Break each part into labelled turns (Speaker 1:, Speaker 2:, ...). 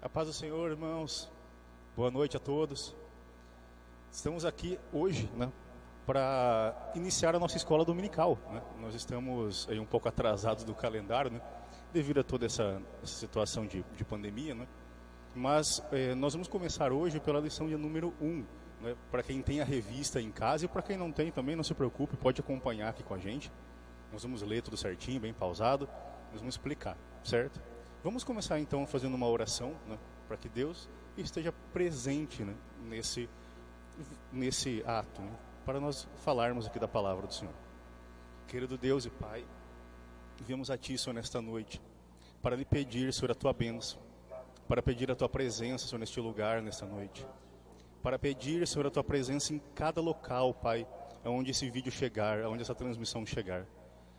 Speaker 1: A paz do Senhor, irmãos. Boa noite a todos. Estamos aqui hoje, para iniciar a nossa escola dominical, Nós estamos aí um pouco atrasados do calendário, devido a toda essa situação de pandemia, Mas nós vamos começar hoje pela lição de número 1, Para quem tem a revista em casa e para quem não tem também, não se preocupe, pode acompanhar aqui com a gente. Nós vamos ler tudo certinho, bem pausado, nós vamos explicar, certo? Vamos começar então fazendo uma oração, para que Deus esteja presente, nesse ato, para nós falarmos aqui da palavra do Senhor. Querido Deus e Pai, viemos a Ti, Senhor, nesta noite, para lhe pedir, Senhor, a Tua bênção, para pedir a Tua presença, Senhor, neste lugar, nesta noite, para pedir, Senhor, a Tua presença em cada local, Pai, aonde esse vídeo chegar, aonde essa transmissão chegar.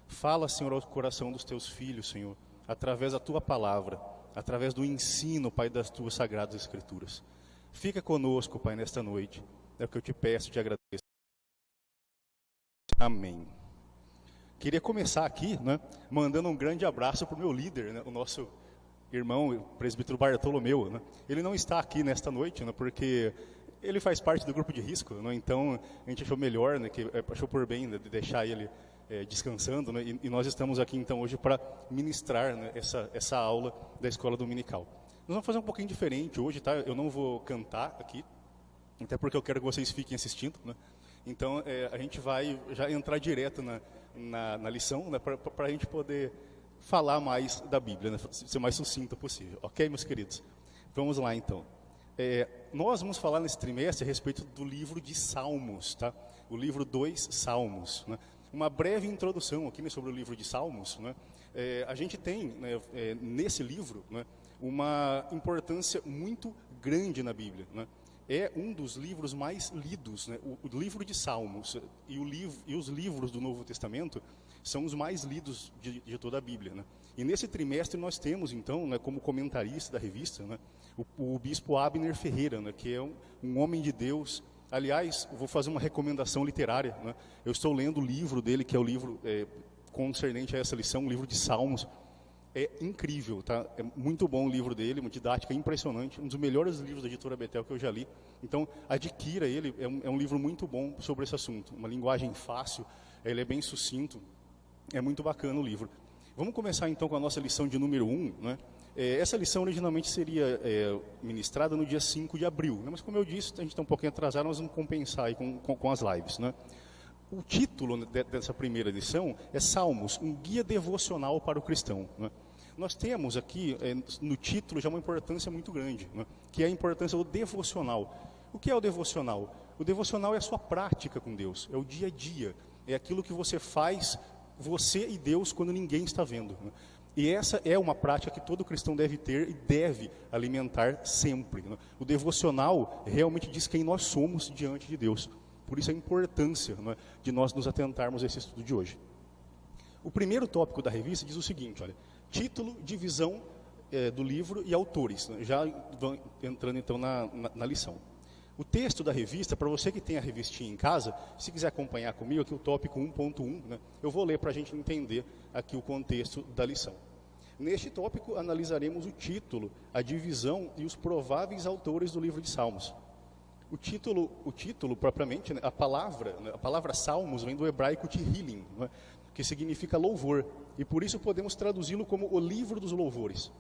Speaker 1: Fala, Senhor, ao coração dos Teus filhos, Senhor, através da Tua palavra, através do ensino, Pai, das Tuas sagradas Escrituras. Fica conosco, Pai, nesta noite. É o que eu te peço e te agradeço. Amém. Queria começar aqui, mandando um grande abraço para o meu líder, o nosso irmão, o presbítero Bartolomeu. Ele não está aqui nesta noite, porque ele faz parte do grupo de risco, então a gente achou melhor, achou por bem de deixar ele descansando, e nós estamos aqui então hoje para ministrar essa aula da escola dominical. Nós vamos fazer um pouquinho diferente hoje, tá? Eu não vou cantar aqui, até porque eu quero que vocês fiquem assistindo, Então a gente vai já entrar direto na lição, para a gente poder falar mais da Bíblia, ser mais sucinto possível, ok, meus queridos? Vamos lá então. Nós vamos falar nesse trimestre a respeito do livro de Salmos, tá? O livro 2 Salmos, Uma breve introdução aqui sobre o livro de Salmos, A gente tem nesse livro uma importância muito grande na Bíblia, É um dos livros mais lidos, o livro de Salmos e os livros do Novo Testamento são os mais lidos de toda a Bíblia, E nesse trimestre nós temos então, como comentarista da revista, o bispo Abner Ferreira, que é um homem de Deus. Aliás, vou fazer uma recomendação literária, Eu estou lendo o livro dele, que é o livro concernente a essa lição, o livro de Salmos. É incrível, tá? É muito bom o livro dele, uma didática impressionante, um dos melhores livros da editora Betel que eu já li. Então, adquira ele, é um livro muito bom sobre esse assunto, uma linguagem fácil, ele é bem sucinto, é muito bacana o livro. Vamos começar então com a nossa lição de número 1, Essa lição originalmente seria ministrada no dia 5 de abril, Mas como eu disse, a gente está um pouquinho atrasado, nós vamos compensar aí com as lives, O título dessa primeira lição é Salmos, um guia devocional para o cristão, Nós temos aqui no título já uma importância muito grande, que é a importância do devocional. O que é o devocional? O devocional é a sua prática com Deus, é o dia a dia, é aquilo que você faz, você e Deus, quando ninguém está vendo, E essa é uma prática que todo cristão deve ter e deve alimentar sempre, O devocional realmente diz quem nós somos diante de Deus. Por isso a importância de nós nos atentarmos a esse estudo de hoje. O primeiro tópico da revista diz o seguinte, olha, título, divisão do livro e autores. Já vão entrando então na lição. O texto da revista, para você que tem a revistinha em casa, se quiser acompanhar comigo, aqui o tópico 1.1, eu vou ler para a gente entender aqui o contexto da lição. Neste tópico, analisaremos o título, a divisão e os prováveis autores do livro de Salmos. O título propriamente, a palavra Salmos vem do hebraico Tehillim, que significa louvor, e por isso podemos traduzi-lo como o livro dos louvores.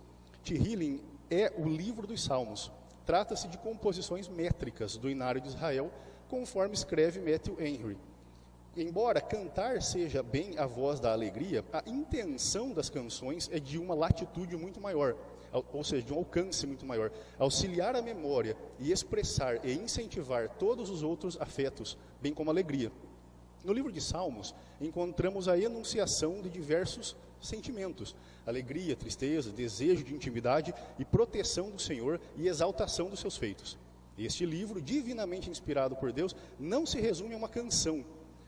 Speaker 1: Tehillim é o livro dos Salmos. Trata-se de composições métricas do Inário de Israel, conforme escreve Matthew Henry. Embora cantar seja bem a voz da alegria, a intenção das canções é de uma latitude muito maior, ou seja, de um alcance muito maior, auxiliar a memória e expressar e incentivar todos os outros afetos, bem como a alegria. No livro de Salmos, encontramos a enunciação de diversos sentimentos, alegria, tristeza, desejo de intimidade e proteção do Senhor e exaltação dos seus feitos. Este livro, divinamente inspirado por Deus, não se resume a uma canção.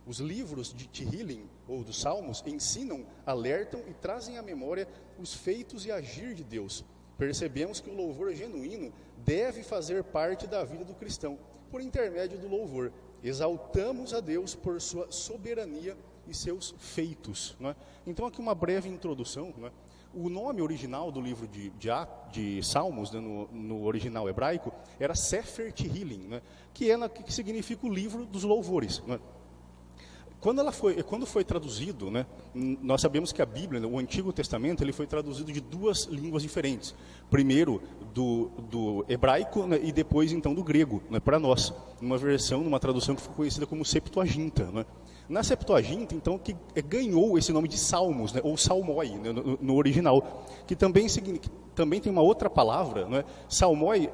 Speaker 1: Os livros de Tehillim, ou dos Salmos, ensinam, alertam e trazem à memória os feitos e agir de Deus. Percebemos que o louvor genuíno deve fazer parte da vida do cristão. Por intermédio do louvor, exaltamos a Deus por sua soberania e seus feitos. Né? Então, aqui uma breve introdução. Né? O nome original do livro de Salmos, né, no original hebraico, era Sefer Tehillim, né, que significa o livro dos louvores. Né. Quando foi traduzido, né, nós sabemos que a Bíblia, né, o Antigo Testamento, ele foi traduzido de duas línguas diferentes. Primeiro do hebraico, né, e depois então do grego, né, para nós. Numa tradução que foi conhecida como Septuaginta. Né. Na Septuaginta, então, que ganhou esse nome de Salmos, né, ou Salmoi, né, no original, que também tem uma outra palavra. Né, Salmoi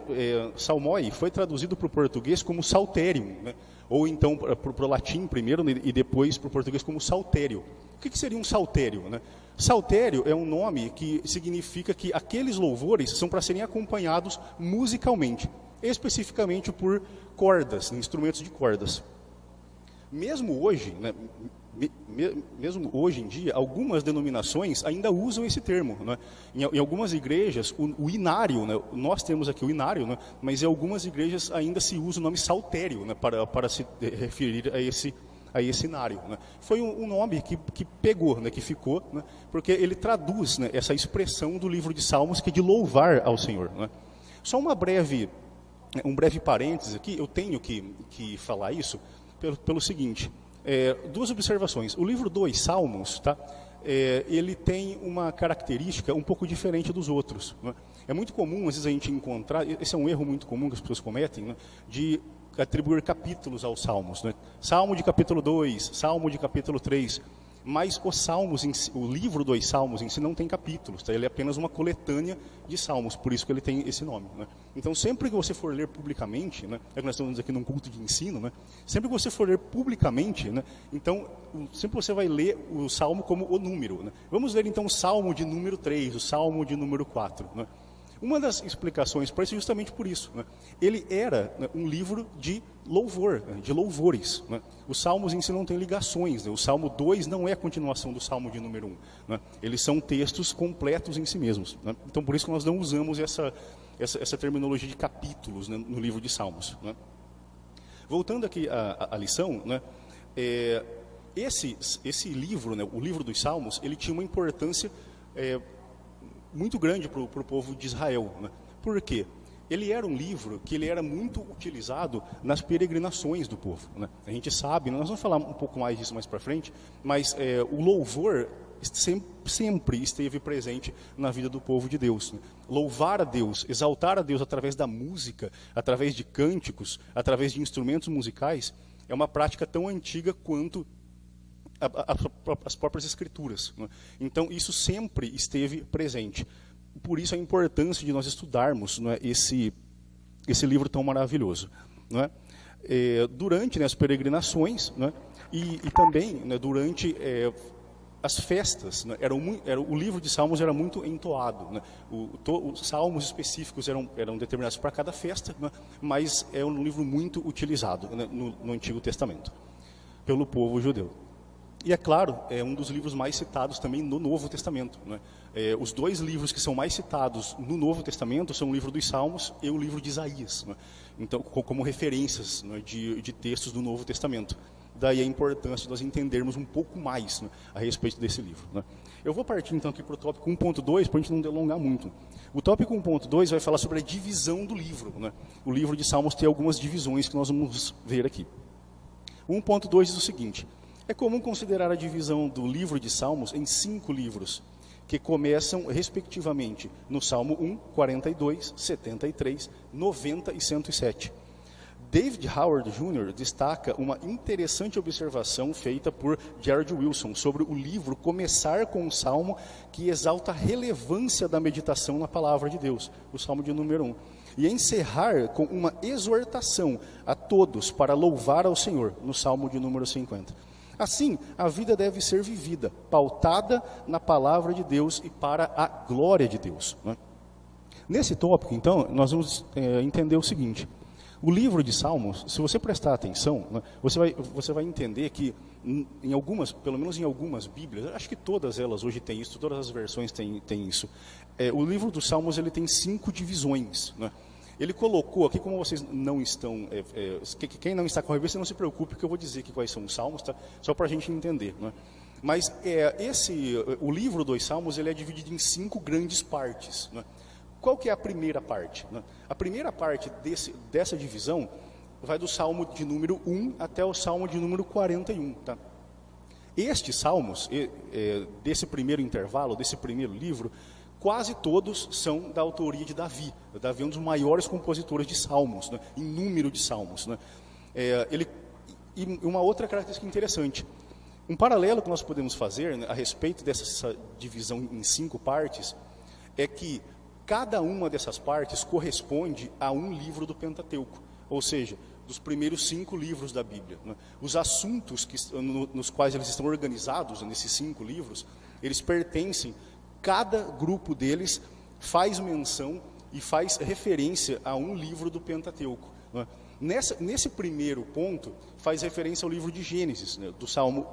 Speaker 1: foi traduzido para o português como Salterium, né, ou então para o latim primeiro, né, e depois para o português como saltério. O que seria um saltério? Né? Saltério é um nome que significa que aqueles louvores são para serem acompanhados musicalmente, especificamente por cordas, instrumentos de cordas. Mesmo hoje, né, mesmo hoje em dia, algumas denominações ainda usam esse termo. Né? Em algumas igrejas, o inário, né, nós temos aqui o inário, né, mas em algumas igrejas ainda se usa o nome saltério, né, para se referir a esse inário. Né? Foi um nome que pegou, né, que ficou, né, porque ele traduz, né, essa expressão do livro de Salmos, que é de louvar ao Senhor. Né? Só um breve parênteses aqui, eu tenho que falar isso, pelo seguinte, duas observações. O livro dos Salmos, tá, ele tem uma característica um pouco diferente dos outros. Né? É muito comum, às vezes, a gente encontrar, esse é um erro muito comum que as pessoas cometem, né, de atribuir capítulos aos Salmos. Né? Salmo de capítulo 2, Salmo de capítulo 3, mas o livro dos Salmos em si não tem capítulos, tá? Ele é apenas uma coletânea de Salmos, por isso que ele tem esse nome. Né? Então, sempre que você for ler publicamente, né, é que nós estamos aqui num culto de ensino, né, sempre que você for ler publicamente, né, então, sempre você vai ler o Salmo como o número. Né? Vamos ler então o Salmo de número 3, o Salmo de número 4. Né? Uma das explicações para isso é justamente por isso. Né? Ele era, né, um livro de louvor, né, de louvores. Né? Os salmos em si não têm ligações. Né? O Salmo 2 não é a continuação do Salmo de número 1. Né? Eles são textos completos em si mesmos. Né? Então, por isso que nós não usamos essa terminologia de capítulos, né, no livro de Salmos. Né? Voltando aqui à lição, né, esse livro, né, o livro dos Salmos, ele tinha uma importância muito grande para o povo de Israel. Né? Por quê? Ele era um livro que ele era muito utilizado nas peregrinações do povo. Né? A gente sabe, nós vamos falar um pouco mais disso mais para frente, mas o louvor sempre esteve presente na vida do povo de Deus. Né? Louvar a Deus, exaltar a Deus através da música, através de cânticos, através de instrumentos musicais, é uma prática tão antiga quanto as próprias escrituras. Né? Então, isso sempre esteve presente. Por isso a importância de nós estudarmos, né, esse livro tão maravilhoso. Né? Durante, né, as peregrinações, né, e também, né, durante as festas, né, o livro de Salmos era muito entoado. Né? Os salmos específicos eram determinados para cada festa, né, mas é um livro muito utilizado, né, no Antigo Testamento, pelo povo judeu. E, é claro, é um dos livros mais citados também no Novo Testamento. Né? Os dois livros que são mais citados no Novo Testamento são o livro dos Salmos e o livro de Isaías. Né? Então, como referências, né, de textos do Novo Testamento. Daí a importância de nós entendermos um pouco mais, né, a respeito desse livro. Né? Eu vou partir então aqui para o tópico 1.2, para a gente não delongar muito. O tópico 1.2 vai falar sobre a divisão do livro. Né? O livro de Salmos tem algumas divisões que nós vamos ver aqui. 1.2 diz o seguinte: é comum considerar a divisão do livro de Salmos em 5 livros, que começam, respectivamente, no Salmo 1, 42, 73, 90 e 107. David Howard Jr. destaca uma interessante observação feita por Jared Wilson sobre o livro começar com um salmo que exalta a relevância da meditação na palavra de Deus, o Salmo de número 1, e encerrar com uma exortação a todos para louvar ao Senhor, no Salmo de número 50. Assim, a vida deve ser vivida, pautada na palavra de Deus e para a glória de Deus. Né? Nesse tópico, então, nós vamos entender o seguinte: o livro de Salmos, se você prestar atenção, né, você vai entender que pelo menos em algumas Bíblias, acho que todas elas hoje têm isso, todas as versões têm isso. O livro dos Salmos ele tem 5 divisões. Né? Ele colocou aqui, como vocês não estão, quem não está com a revista, não se preocupe que eu vou dizer aqui quais são os salmos, tá? Só para a gente entender, né? Mas o livro dos Salmos, ele é dividido em 5 grandes partes, né? Qual que é a primeira parte, né? A primeira parte dessa divisão vai do Salmo de número 1 até o Salmo de número 41, tá? Estes salmos, desse primeiro intervalo, desse primeiro livro, quase todos são da autoria de Davi. Davi é um dos maiores compositores de salmos, né, em número de salmos, né. E uma outra característica interessante, um paralelo que nós podemos fazer, né, a respeito dessa divisão em 5 partes, é que cada uma dessas partes corresponde a um livro do Pentateuco, ou seja, dos primeiros 5 livros da Bíblia, né. Os assuntos nos quais eles estão organizados, nesses 5 livros, eles pertencem, cada grupo deles faz menção e faz referência a um livro do Pentateuco, né. Nesse primeiro ponto, faz referência ao livro de Gênesis, né, do Salmo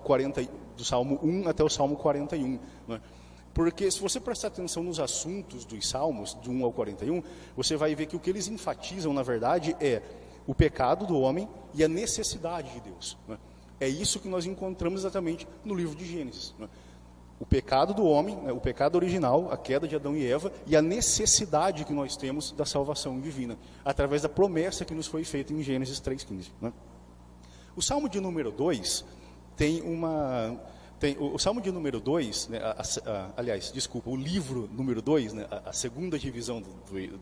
Speaker 1: 1 até o Salmo 41, né. Porque se você prestar atenção nos assuntos dos Salmos, de 1 ao 41, você vai ver que o que eles enfatizam, na verdade, é o pecado do homem e a necessidade de Deus, né. É isso que nós encontramos exatamente no livro de Gênesis, né. O pecado do homem, né, o pecado original, a queda de Adão e Eva, e a necessidade que nós temos da salvação divina, através da promessa que nos foi feita em Gênesis 3,15. Né? O Salmo de número 2 o Salmo de número 2, né, o livro número 2, né, a segunda divisão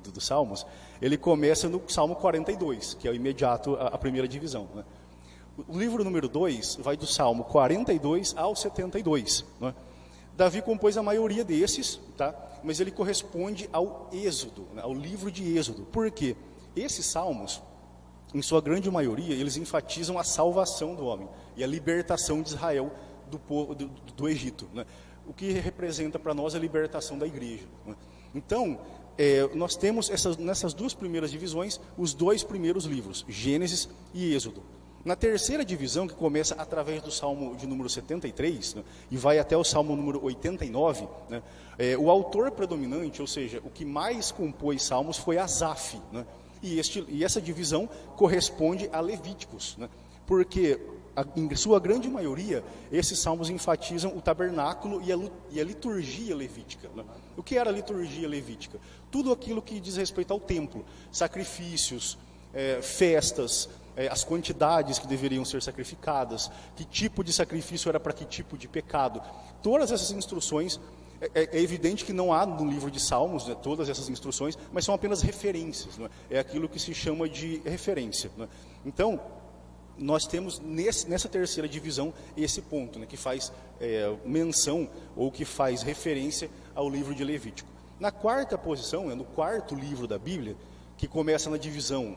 Speaker 1: dos Salmos, ele começa no Salmo 42, que é o imediato à primeira divisão. Né? O livro número 2 vai do Salmo 42 ao 72, né? Davi compôs a maioria desses, tá? Mas ele corresponde ao Êxodo, né? Ao livro de Êxodo. Por quê? Esses salmos, em sua grande maioria, eles enfatizam a salvação do homem e a libertação de Israel do Egito, né? O que representa para nós a libertação da igreja, né? Então, nós temos nessas 2 primeiras divisões, os 2 primeiros livros, Gênesis e Êxodo. Na terceira divisão, que começa através do Salmo de número 73, né, e vai até o Salmo número 89, né, o autor predominante, ou seja, o que mais compôs salmos foi Asaf, né, e essa divisão corresponde a Levíticos, né, porque em sua grande maioria, esses salmos enfatizam o tabernáculo e a liturgia levítica, né. O que era a liturgia levítica? Tudo aquilo que diz respeito ao templo, sacrifícios, festas, as quantidades que deveriam ser sacrificadas, que tipo de sacrifício era para que tipo de pecado. Todas essas instruções, é evidente que não há no livro de Salmos, né, todas essas instruções, mas são apenas referências, né, é aquilo que se chama de referência, né. Então, nós temos nessa terceira divisão esse ponto, né, que faz menção ou que faz referência ao livro de Levítico. Na quarta posição, no quarto livro da Bíblia, que começa na divisão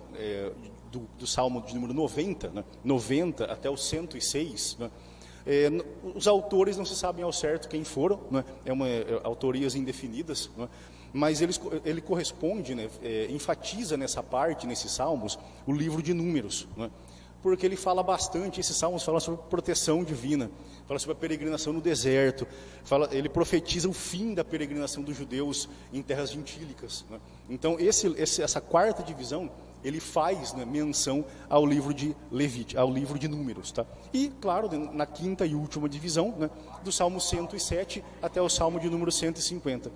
Speaker 1: do Salmo de número 90, né, 90 até o 106, né, os autores não se sabem ao certo quem foram, né, autorias indefinidas, né, mas ele corresponde, né, enfatiza nessa parte, nesses salmos, o livro de Números, né, porque ele fala bastante, esses salmos falam sobre proteção divina, fala sobre a peregrinação no deserto, ele profetiza o fim da peregrinação dos judeus em terras gentílicas, né. Então essa quarta divisão, ele faz, né, menção ao livro de Levítico, ao livro de Números, tá? E, claro, na quinta e última divisão, né, do Salmo 107 até o Salmo de número 150,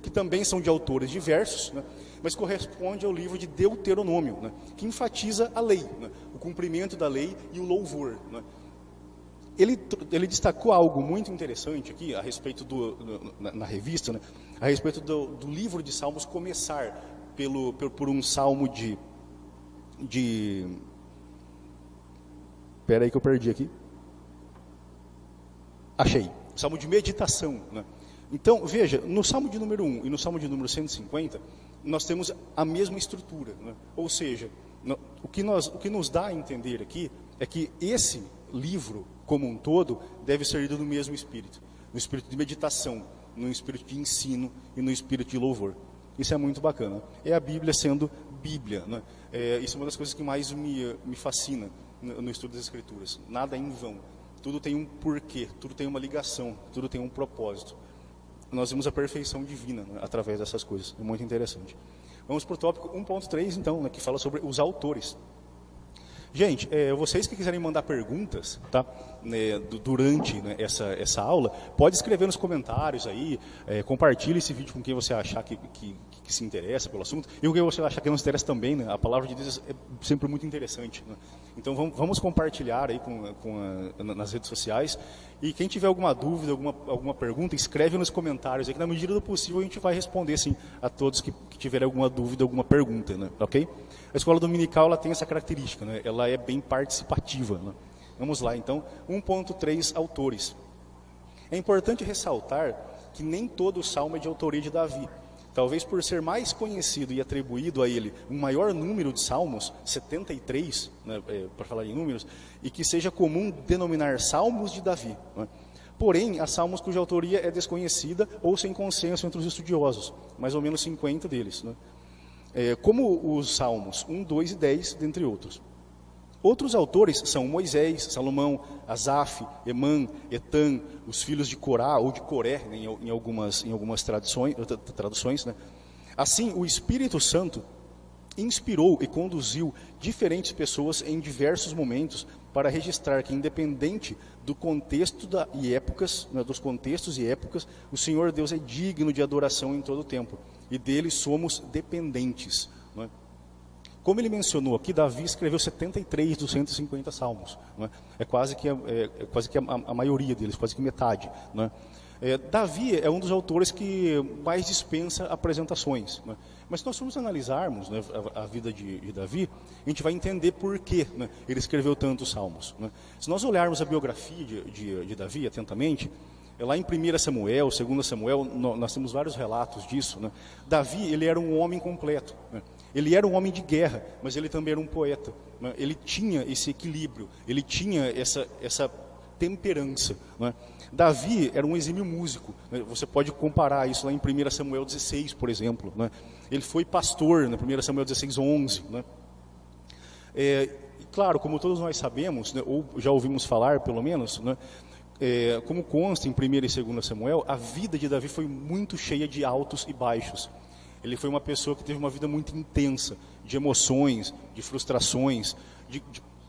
Speaker 1: que também são de autores diversos, né, mas corresponde ao livro de Deuteronômio, né, que enfatiza a lei, né, o cumprimento da lei e o louvor, né. Ele destacou algo muito interessante aqui, a respeito na revista, né, a respeito do livro de Salmos começar por um salmo Espera aí que eu perdi aqui. Achei. Salmo de meditação, né? Então, veja, no Salmo de número 1 e no Salmo de número 150, nós temos a mesma estrutura, né? Ou seja, o que nos dá a entender aqui é que esse livro, como um todo, deve ser lido no mesmo espírito. No espírito de meditação, no espírito de ensino e no espírito de louvor. Isso é muito bacana. É a Bíblia sendo Bíblia, né? Isso é uma das coisas que mais me fascina no estudo das Escrituras. Nada é em vão. Tudo tem um porquê, tudo tem uma ligação, tudo tem um propósito. Nós vemos a perfeição divina, né, através dessas coisas. É muito interessante. Vamos para o tópico 1.3, então, né, que fala sobre os autores. Gente, vocês que quiserem mandar perguntas, tá, né, durante, né, essa aula, pode escrever nos comentários aí, compartilhe esse vídeo com quem você achar que se interessa pelo assunto, e com quem você achar que não se interessa também, né, a palavra de Deus é sempre muito interessante, né. Então vamos compartilhar aí nas redes sociais, e quem tiver alguma dúvida, alguma pergunta, escreve nos comentários aí, que na medida do possível a gente vai responder, sim, a todos que tiverem alguma dúvida, alguma pergunta, né, ok? A escola dominical, ela tem essa característica, né, ela é bem participativa, né. Vamos lá, então, 1.3 autores. É importante ressaltar que nem todo o salmo é de autoria de Davi. Talvez por ser mais conhecido e atribuído a ele um maior número de salmos, 73, né, para falar em números, e que seja comum denominar salmos de Davi, né? Porém, há salmos cuja autoria é desconhecida ou sem consenso entre os estudiosos, mais ou menos 50 deles, né? Como os salmos 1, 2 e 10, dentre outros. Outros autores são Moisés, Salomão, Asaf, Emã, Etan, os filhos de Corá ou de Coré, né, em algumas traduções, né? Assim, o Espírito Santo inspirou e conduziu diferentes pessoas em diversos momentos para registrar que, independente do contexto e épocas, né, dos contextos e épocas, o Senhor Deus é digno de adoração em todo o tempo, e dele somos dependentes, né? Como ele mencionou aqui, Davi escreveu 73 dos 150 salmos, né? É quase que a maioria deles, quase que metade, né? Davi é um dos autores que mais dispensa apresentações, né? Mas se nós formos analisarmos, né, a vida de Davi, a gente vai entender por que, né, ele escreveu tantos salmos, né? Se nós olharmos a biografia de Davi atentamente, lá em 1 Samuel, 2 Samuel, nós temos vários relatos disso, né? Davi, ele era um homem completo, né? Ele era um homem de guerra, mas ele também era um poeta, né? Ele tinha esse equilíbrio, ele tinha essa temperança, né? Davi era um exímio músico, né? Você pode comparar isso lá em 1 Samuel 16, por exemplo, né? Ele foi pastor, na 1 Samuel 16, 11, né? Claro, como todos nós sabemos, né, ou já ouvimos falar pelo menos, né, como consta em 1 e 2 Samuel, a vida de Davi foi muito cheia de altos e baixos. Ele foi uma pessoa que teve uma vida muito intensa, de emoções, de frustrações, de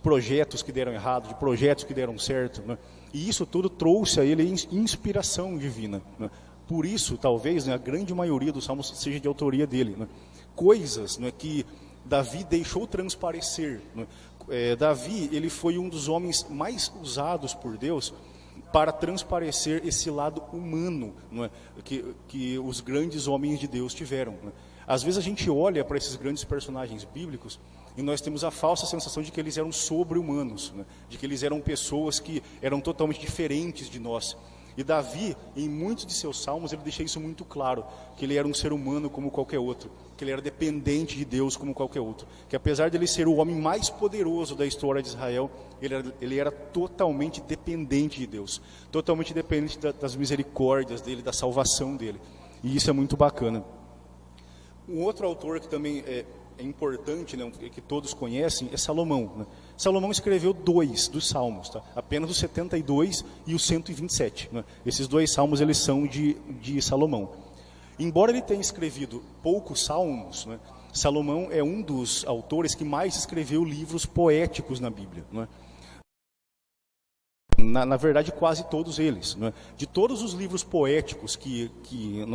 Speaker 1: projetos que deram errado, de projetos que deram certo, né? E isso tudo trouxe a ele inspiração divina, né? Por isso, talvez, né, a grande maioria dos salmos seja de autoria dele, né? Coisas, né, que Davi deixou transparecer, né? Davi, ele foi um dos homens mais usados por Deus para transparecer esse lado humano, não é? que os grandes homens de Deus tiveram, né? Às vezes a gente olha para esses grandes personagens bíblicos e nós temos a falsa sensação de que eles eram sobre-humanos, né? De que eles eram pessoas que eram totalmente diferentes de nós. E Davi, em muitos de seus salmos, ele deixa isso muito claro, que ele era um ser humano como qualquer outro, que ele era dependente de Deus como qualquer outro, que apesar de ele ser o homem mais poderoso da história de Israel, ele era totalmente dependente de Deus, totalmente dependente das misericórdias dele, da salvação dele. E isso é muito bacana. Um outro autor que também é importante, né, que todos conhecem, é Salomão, né? Salomão escreveu 2 dos salmos, tá? Apenas os 72 e os 127, né? Esses 2 salmos, eles são de Salomão. Embora ele tenha escrevido poucos salmos, né, Salomão é um dos autores que mais escreveu livros poéticos na Bíblia, né? Na verdade, quase todos eles, né? De todos os livros poéticos que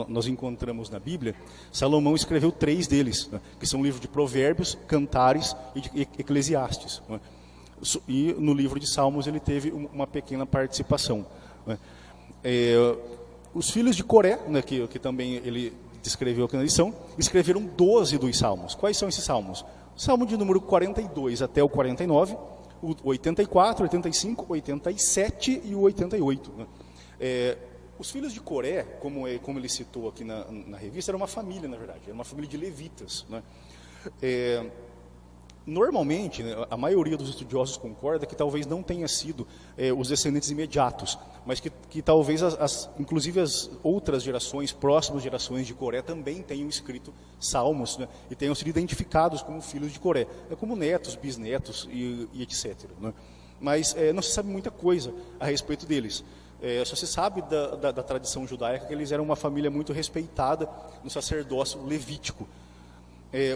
Speaker 1: nós encontramos na Bíblia, Salomão escreveu 3 deles, né? Que são o livro de Provérbios, Cantares e de Eclesiastes, né? E no livro de Salmos ele teve uma pequena participação, né? Os filhos de Coré, né, que também ele descreveu aqui na lição, escreveram 12 dos salmos. Quais são esses salmos? Salmo de número 42 até o 49, o 84, 85, 87 e o 88. Né? Os filhos de Coré, como ele citou aqui na revista, era uma família, na verdade, era uma família de levitas, né? Normalmente, né, a maioria dos estudiosos concorda que talvez não tenha sido os descendentes imediatos, mas que talvez, inclusive as outras gerações, próximas gerações de Coré, também tenham escrito salmos, né, e tenham sido identificados como filhos de Coré, como netos, bisnetos e etc. Né? Mas não se sabe muita coisa a respeito deles. Só se sabe da tradição judaica que eles eram uma família muito respeitada no sacerdócio levítico.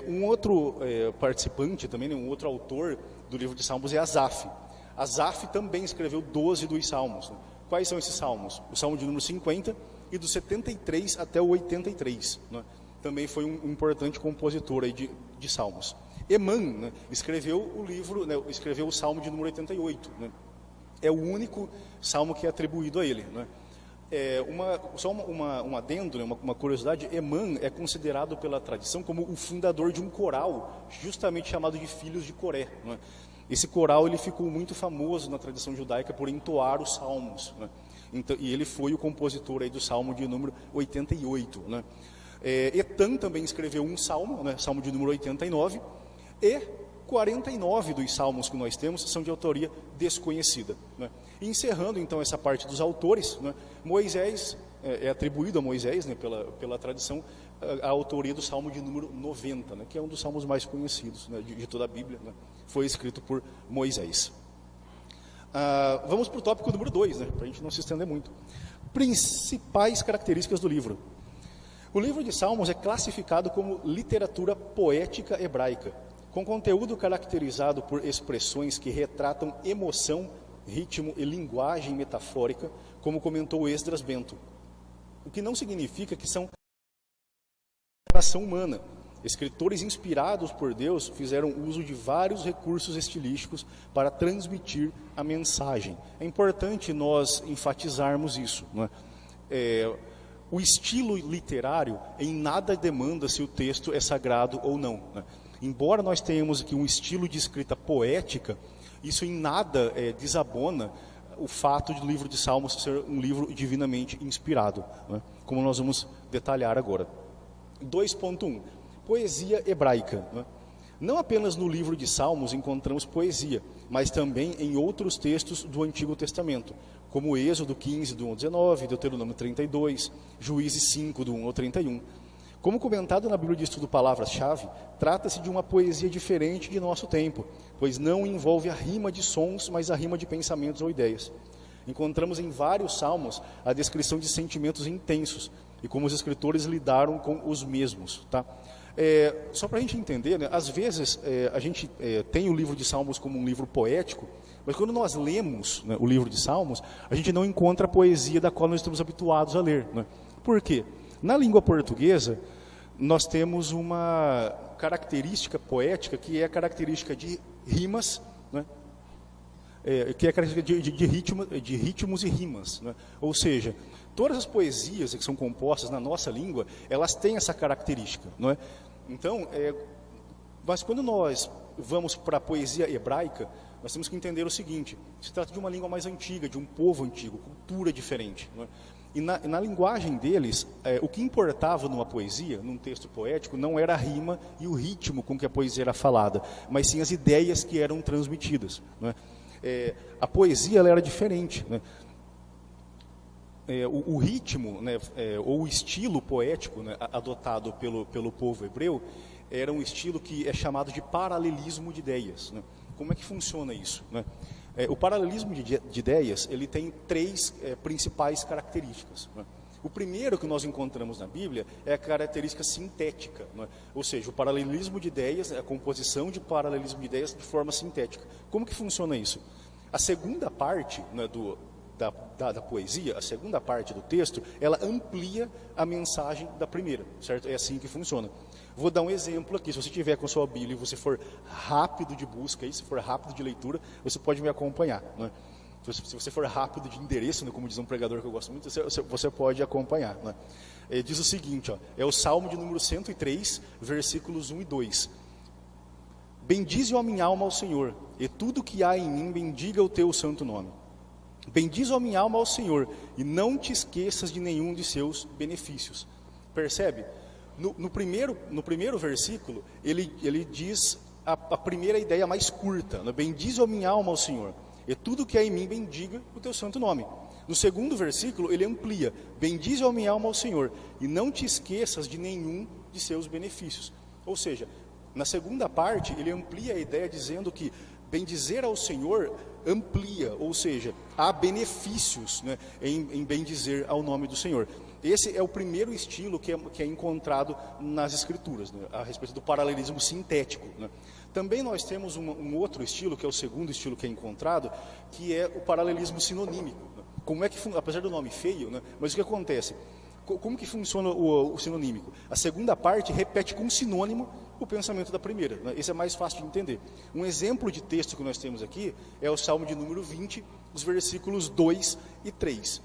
Speaker 1: Um outro participante também, né, um outro autor do livro de Salmos é Asaf. Asaf também escreveu 12 dos Salmos. Né? Quais são esses salmos? O Salmo de número 50 e do 73 até o 83. Né? Também foi um importante compositor aí de salmos. Emã, né, escreveu o livro, né, escreveu o Salmo de número 88. Né? É o único salmo que é atribuído a ele. Né? Só um adendo, né, uma curiosidade, Emã é considerado pela tradição como o fundador de um coral, justamente chamado de Filhos de Coré. Né? Esse coral ele ficou muito famoso na tradição judaica por entoar os salmos. Né? Então, e ele foi o compositor aí do Salmo de número 88. Né? Etan também escreveu um salmo, né, Salmo de número 89, e 49 dos salmos que nós temos são de autoria desconhecida. Né? E encerrando então essa parte dos autores, né, Moisés, é atribuído a Moisés, né, pela tradição, a autoria do Salmo de número 90, né, que é um dos salmos mais conhecidos, né, de toda a Bíblia, né, foi escrito por Moisés. Vamos para o tópico número 2, né, para a gente não se estender muito. Principais características do livro. O livro de Salmos é classificado como literatura poética hebraica, com conteúdo caracterizado por expressões que retratam emoção, ritmo e linguagem metafórica, como comentou Esdras Bento. O que não significa que são ação humana. Escritores inspirados por Deus fizeram uso de vários recursos estilísticos para transmitir a mensagem. É importante nós enfatizarmos isso. Não é? O estilo literário em nada demanda se o texto é sagrado ou não. Né? Embora nós tenhamos aqui um estilo de escrita poética, isso em nada desabona o fato de o livro de Salmos ser um livro divinamente inspirado, né? Como nós vamos detalhar agora. 2.1. Poesia hebraica. Né? Não apenas no livro de Salmos encontramos poesia, mas também em outros textos do Antigo Testamento, como Êxodo 15, do 1 ao 19, Deuteronômio 32, Juízes 5, do 1 ao 31. Como comentado na Bíblia de Estudo Palavras-Chave, trata-se de uma poesia diferente de nosso tempo, pois não envolve a rima de sons, mas a rima de pensamentos ou ideias. Encontramos em vários salmos a descrição de sentimentos intensos e como os escritores lidaram com os mesmos. Tá? Só para a gente entender, né, às vezes a gente tem o livro de Salmos como um livro poético, mas quando nós lemos, né, o livro de Salmos, a gente não encontra a poesia da qual nós estamos habituados a ler. Né? Por quê? Na língua portuguesa, nós temos uma característica poética que é a característica de rimas, né? Que é a característica de ritmos e rimas. Né? Ou seja, todas as poesias que são compostas na nossa língua, elas têm essa característica. Não é? Então, mas quando nós vamos para a poesia hebraica, nós temos que entender o seguinte: se trata de uma língua mais antiga, de um povo antigo, cultura diferente. Não é? E na linguagem deles, o que importava numa poesia, num texto poético, não era a rima e o ritmo com que a poesia era falada, mas sim as ideias que eram transmitidas. Não é? A poesia ela era diferente. Né? O ritmo, né, ou o estilo poético, né, adotado pelo povo hebreu era um estilo que é chamado de paralelismo de ideias. Né? Como é que funciona isso? Né? O paralelismo de ideias ele tem três principais características. Né? O primeiro que nós encontramos na Bíblia é a característica sintética, né? Ou seja, o paralelismo de ideias, a composição de paralelismo de ideias de forma sintética. Como que funciona isso? A segunda parte, né, da poesia, a segunda parte do texto, ela amplia a mensagem da primeira, certo? É assim que funciona. Vou dar um exemplo aqui. Se você tiver com a sua Bíblia e você for rápido de busca, se for rápido de leitura, você pode me acompanhar. Né? Se você for rápido de endereço, né, como diz um pregador que eu gosto muito, você pode acompanhar. Né? Diz o seguinte, ó, é o Salmo de número 103, versículos 1 e 2. Bendize a minha alma ao Senhor, e tudo que há em mim bendiga o teu santo nome. Bendize a minha alma ao Senhor, e não te esqueças de nenhum de seus benefícios. Percebe? No primeiro versículo, ele diz a primeira ideia mais curta, né? Bendize a minha alma ao Senhor, e tudo que há em mim bendiga o teu santo nome. No segundo versículo, ele amplia, bendize a minha alma ao Senhor, e não te esqueças de nenhum de seus benefícios. Ou seja, na segunda parte, ele amplia a ideia dizendo que bendizer ao Senhor amplia, ou seja, há benefícios, né, em bendizer ao nome do Senhor. Esse é o primeiro estilo que é encontrado nas Escrituras, né, a respeito do paralelismo sintético, né. Também nós temos um outro estilo, que é o segundo estilo que é encontrado, que é o paralelismo sinonímico, né. Como é que, apesar do nome feio, né, mas o que acontece? Como que funciona o sinonímico? A segunda parte repete com sinônimo o pensamento da primeira, né? Esse é mais fácil de entender. Um exemplo de texto que nós temos aqui é o Salmo de número 20, os versículos 2 e 3,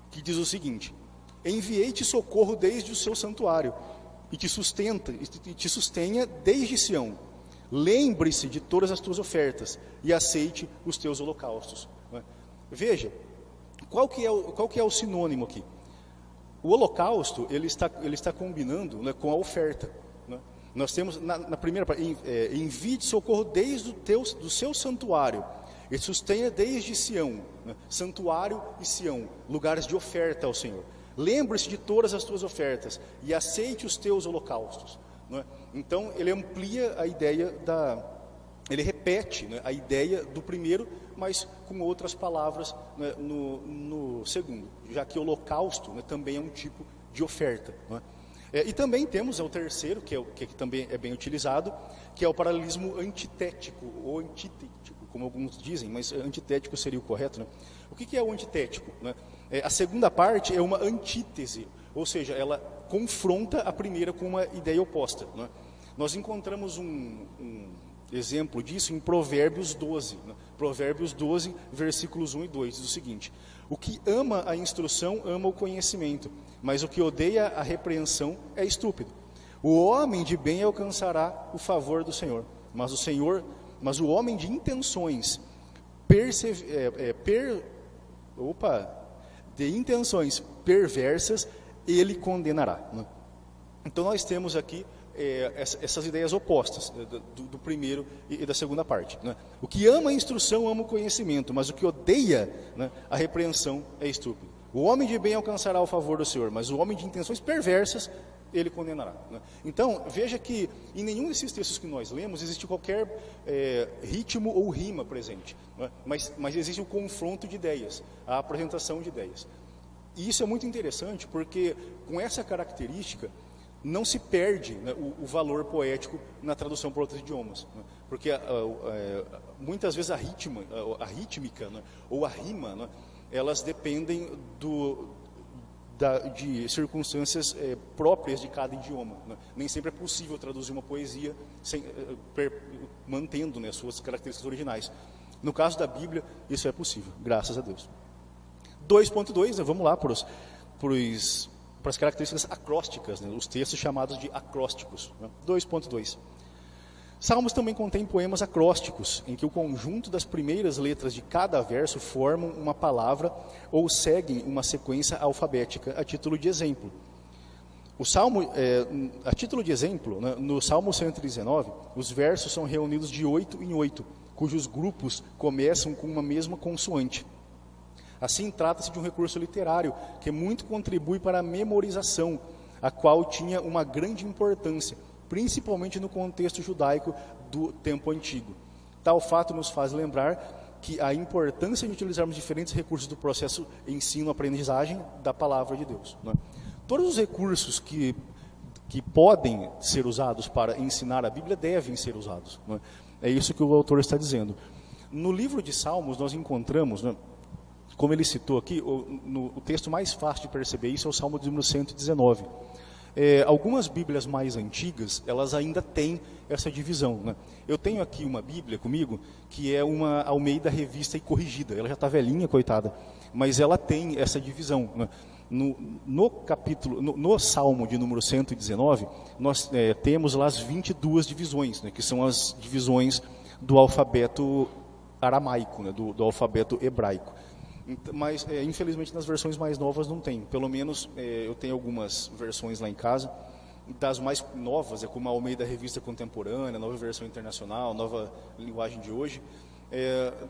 Speaker 1: que diz o seguinte: enviei-te socorro desde o seu santuário, e te sustenha desde Sião. Lembre-se de todas as tuas ofertas, e aceite os teus holocaustos. Né? Veja, qual que é o sinônimo aqui? O holocausto, ele está combinando, né, com a oferta. Né? Nós temos, na primeira parte, envie-te socorro desde do seu santuário, e sustenha desde Sião, né? Santuário e Sião, lugares de oferta ao Senhor. Lembre-se de todas as tuas ofertas, e aceite os teus holocaustos. Né? Então, ele amplia a ideia ele repete, né, a ideia do primeiro, mas com outras palavras, né, no segundo, já que holocausto, né, também é um tipo de oferta. Né? E também temos o terceiro, que também é bem utilizado, que é o paralelismo antitético, ou antitético, como alguns dizem, mas antitético seria o correto. Né? O que é o antitético? Né? A segunda parte é uma antítese, ou seja, ela confronta a primeira com uma ideia oposta. Né? Nós encontramos um exemplo disso em Provérbios 12. Né? Provérbios 12, versículos 1 e 2, diz o seguinte: o que ama a instrução ama o conhecimento, mas o que odeia a repreensão é estúpido. O homem de bem alcançará o favor do Senhor, mas o homem de intenções perversas ele condenará. Né? Então nós temos aqui essas ideias opostas, do primeiro e da segunda parte. Né? O que ama a instrução ama o conhecimento, mas o que odeia, né, a repreensão é estúpido. O homem de bem alcançará o favor do Senhor, mas o homem de intenções perversas ele condenará. Né? Então, veja que em nenhum desses textos que nós lemos existe qualquer ritmo ou rima presente, né? mas existe o confronto de ideias, a apresentação de ideias. E isso é muito interessante, porque com essa característica não se perde, né, o valor poético na tradução para outros idiomas, né? Porque muitas vezes a rítmica, né, ou a rima, né, elas dependem de circunstâncias próprias de cada idioma. Né? Nem sempre é possível traduzir uma poesia mantendo, né, suas características originais. No caso da Bíblia, isso é possível, graças a Deus. 2.2, né, vamos lá para as características acrósticas, né, os textos chamados de acrósticos. Né? 2.2. Salmos também contém poemas acrósticos, em que o conjunto das primeiras letras de cada verso formam uma palavra ou seguem uma sequência alfabética, a título de exemplo. A título de exemplo, né, no Salmo 119, os versos são reunidos de 8 em 8, cujos grupos começam com uma mesma consoante. Assim, trata-se de um recurso literário que muito contribui para a memorização, a qual tinha uma grande importância, principalmente no contexto judaico do tempo antigo. Tal fato nos faz lembrar que a importância de utilizarmos diferentes recursos do processo ensino-aprendizagem da palavra de Deus. Né? Todos os recursos que podem ser usados para ensinar a Bíblia devem ser usados. Né? É isso que o autor está dizendo. No livro de Salmos nós encontramos, né, como ele citou aqui, o texto mais fácil de perceber isso é o Salmo de número 119. Algumas Bíblias mais antigas, elas ainda têm essa divisão. Né? Eu tenho aqui uma Bíblia comigo, que é uma Almeida Revista e Corrigida. Ela já está velhinha, coitada, mas ela tem essa divisão. Né? No Salmo de número 119, nós temos lá as 22 divisões, né, que são as divisões do alfabeto aramaico, né, do alfabeto hebraico. Mas, infelizmente, nas versões mais novas não tem. Pelo menos, eu tenho algumas versões lá em casa. Das mais novas, como a Almeida Revista Contemporânea, Nova Versão Internacional, Nova Linguagem de Hoje.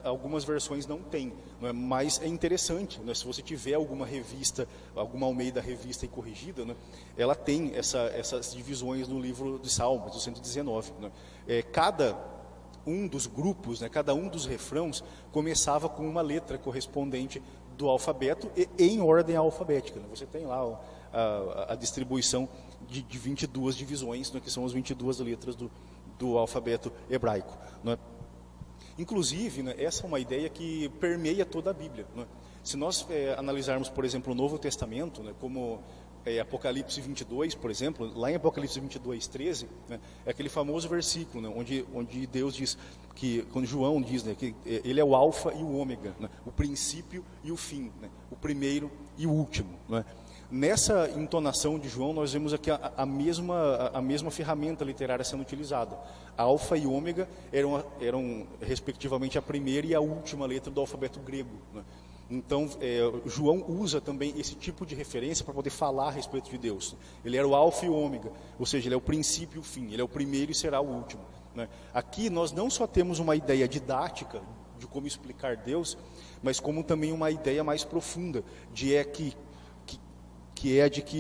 Speaker 1: Algumas versões não tem, não é? Mas é interessante, né? Se você tiver alguma revista, alguma Almeida Revista e Corrigida, né? Ela tem essas divisões no livro de Salmos, do 119. Né? Cada um dos grupos, né, cada um dos refrãos começava com uma letra correspondente do alfabeto e em ordem alfabética. Né? Você tem lá a distribuição de 22 divisões, né, que são as 22 letras do alfabeto hebraico. Né? Inclusive, né, essa é uma ideia que permeia toda a Bíblia. Né? Se nós analisarmos, por exemplo, o Novo Testamento, né, como Apocalipse 22, por exemplo, lá em Apocalipse 22, 13, né, é aquele famoso versículo, né, onde Deus diz, quando João diz, né, que ele é o alfa e o ômega, né, o princípio e o fim, né, o primeiro e o último. Né. Nessa entonação de João, nós vemos aqui a mesma ferramenta literária sendo utilizada. Alfa e ômega eram respectivamente a primeira e a última letra do alfabeto grego. Né. Então, João usa também esse tipo de referência para poder falar a respeito de Deus. Ele era o alfa e o ômega, ou seja, ele é o princípio e o fim, ele é o primeiro e será o último. Né? Aqui nós não só temos uma ideia didática de como explicar Deus, mas como também uma ideia mais profunda, de que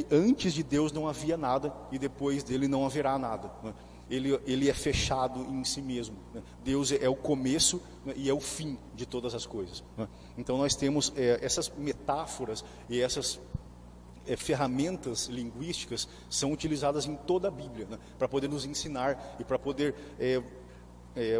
Speaker 1: antes de Deus não havia nada e depois dele não haverá nada. Né? Ele é fechado em si mesmo. Né? Deus é o começo, né, e é o fim de todas as coisas. Né? Então nós temos essas metáforas e essas ferramentas linguísticas são utilizadas em toda a Bíblia, né, para poder nos ensinar e para poder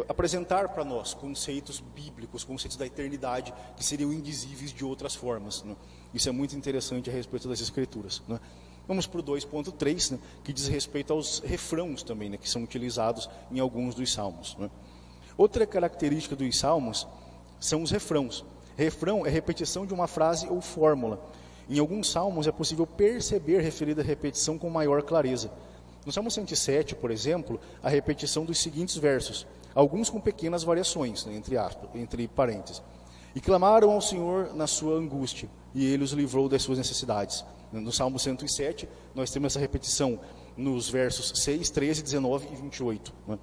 Speaker 1: apresentar para nós conceitos bíblicos, conceitos da eternidade que seriam indizíveis de outras formas. Né? Isso é muito interessante a respeito das Escrituras. Né? Vamos para o 2.3, né, que diz respeito aos refrãos também, né, que são utilizados em alguns dos salmos. Né. Outra característica dos salmos são os refrãos. Refrão é repetição de uma frase ou fórmula. Em alguns salmos é possível perceber referida repetição com maior clareza. No Salmo 107, por exemplo, a repetição dos seguintes versos, alguns com pequenas variações, né, entre parênteses. E clamaram ao Senhor na sua angústia, e Ele os livrou das suas necessidades. No Salmo 107, nós temos essa repetição nos versos 6, 13, 19 e 28. Né?